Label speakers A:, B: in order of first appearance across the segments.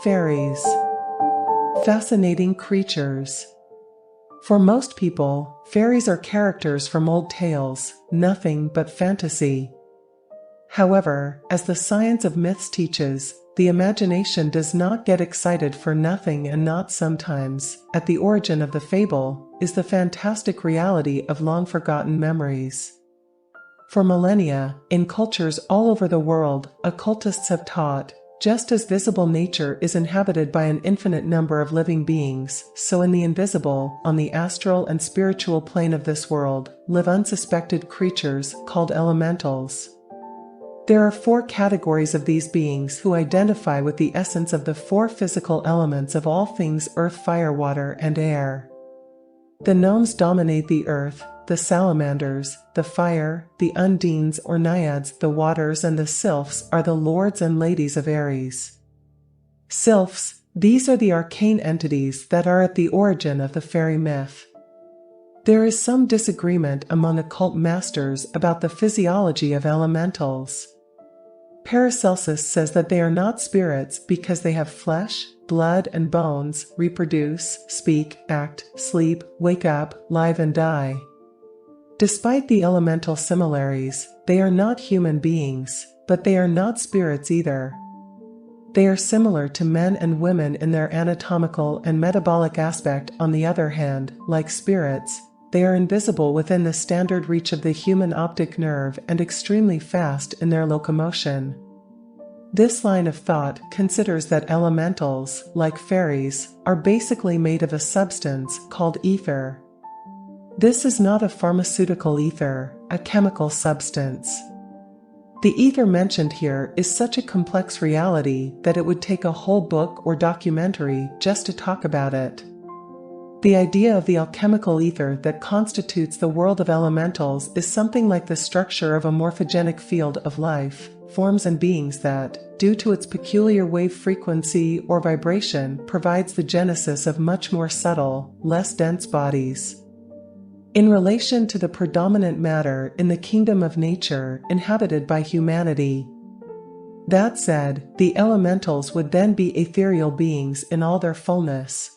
A: Fairies. Fascinating creatures. For most people, fairies are characters from old tales, nothing but fantasy. However, as the science of myths teaches, the imagination does not get excited for nothing, and not sometimes. At the origin of the fable is the fantastic reality of long-forgotten memories. For millennia, in cultures all over the world, occultists have taught, just as visible nature is inhabited by an infinite number of living beings, so in the invisible, on the astral and spiritual plane of this world, live unsuspected creatures called elementals. There are 4 categories of these beings who identify with the essence of the 4 physical elements of all things earth, fire, water, and air. The gnomes dominate the earth, the salamanders, the fire, the undines or naiads, the waters, and the sylphs are the lords and ladies of Aries. Sylphs, these are the arcane entities that are at the origin of the fairy myth. There is some disagreement among occult masters about the physiology of elementals. Paracelsus says that they are not spirits because they have flesh, blood, and bones, reproduce, speak, act, sleep, wake up, live, and die. Despite the elemental similarities, they are not human beings, but they are not spirits either. They are similar to men and women in their anatomical and metabolic aspect. On the other hand, like spirits, they are invisible within the standard reach of the human optic nerve and extremely fast in their locomotion. This line of thought considers that elementals, like fairies, are basically made of a substance called ether. This is not a pharmaceutical ether, a chemical substance. The ether mentioned here is such a complex reality that it would take a whole book or documentary just to talk about it. The idea of the alchemical ether that constitutes the world of elementals is something like the structure of a morphogenic field of life, forms and beings that, due to its peculiar wave frequency or vibration, provides the genesis of much more subtle, less dense bodies. In relation to the predominant matter in the kingdom of nature inhabited by humanity. That said, the elementals would then be ethereal beings in all their fullness.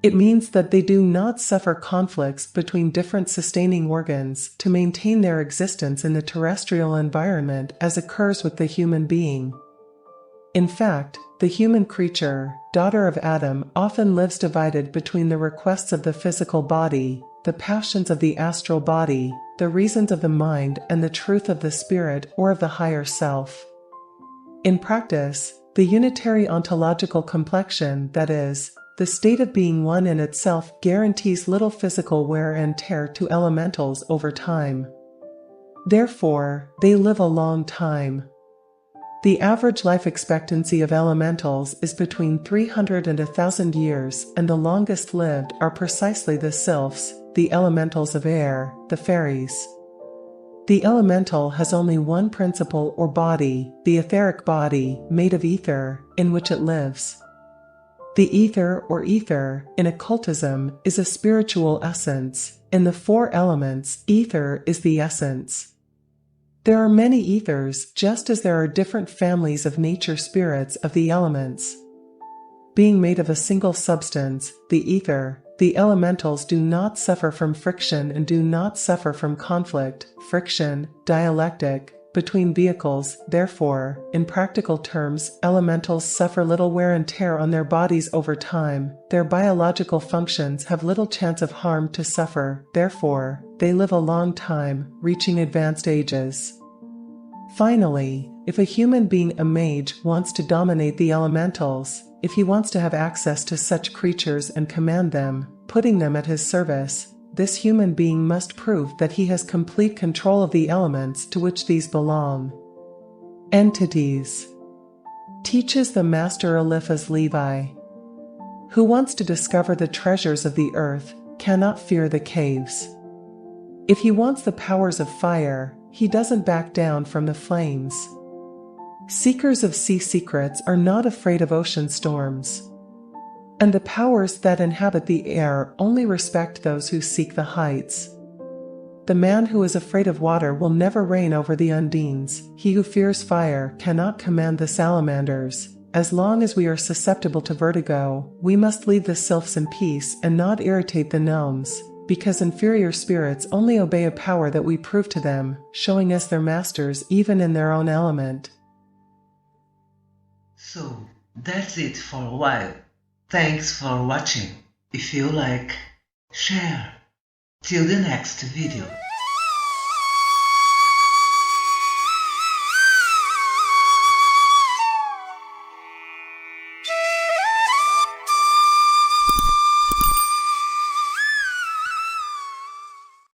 A: It means that they do not suffer conflicts between different sustaining organs to maintain their existence in the terrestrial environment as occurs with the human being. In fact, the human creature, daughter of Adam, often lives divided between the requests of the physical body, the passions of the astral body, the reasons of the mind, and the truth of the spirit or of the higher self. In practice, the unitary ontological complexion, that is, the state of being one in itself, guarantees little physical wear and tear to elementals over time. Therefore, they live a long time. The average life expectancy of elementals is between 300 and 1,000 years, and the longest lived are precisely the sylphs, the elementals of air, the fairies. The elemental has only one principle or body, the etheric body, made of ether, in which it lives. The ether or ether, in occultism, is a spiritual essence. In the 4 elements, ether is the essence. There are many ethers, just as there are different families of nature spirits of the elements. Being made of a single substance, the ether, the elementals do not suffer from friction and do not suffer from conflict, friction, dialectic, between vehicles. Therefore, in practical terms, elementals suffer little wear and tear on their bodies over time. Their biological functions have little chance of harm to suffer. Therefore, they live a long time, reaching advanced ages. Finally, if a human being, a mage, wants to dominate the elementals, if he wants to have access to such creatures and command them, putting them at his service, this human being must prove that he has complete control of the elements to which these belong. Entities. Teaches the Master Eliphaz Levi. Who wants to discover the treasures of the earth, cannot fear the caves. If he wants the powers of fire, he doesn't back down from the flames. Seekers of sea secrets are not afraid of ocean storms. And the powers that inhabit the air only respect those who seek the heights. The man who is afraid of water will never reign over the undines. He who fears fire cannot command the salamanders. As long as we are susceptible to vertigo, we must leave the sylphs in peace and not irritate the gnomes, because inferior spirits only obey a power that we prove to them, showing us their masters even in their own element.
B: So, that's it for a while. Thanks for watching. If you like, share. Till the next video.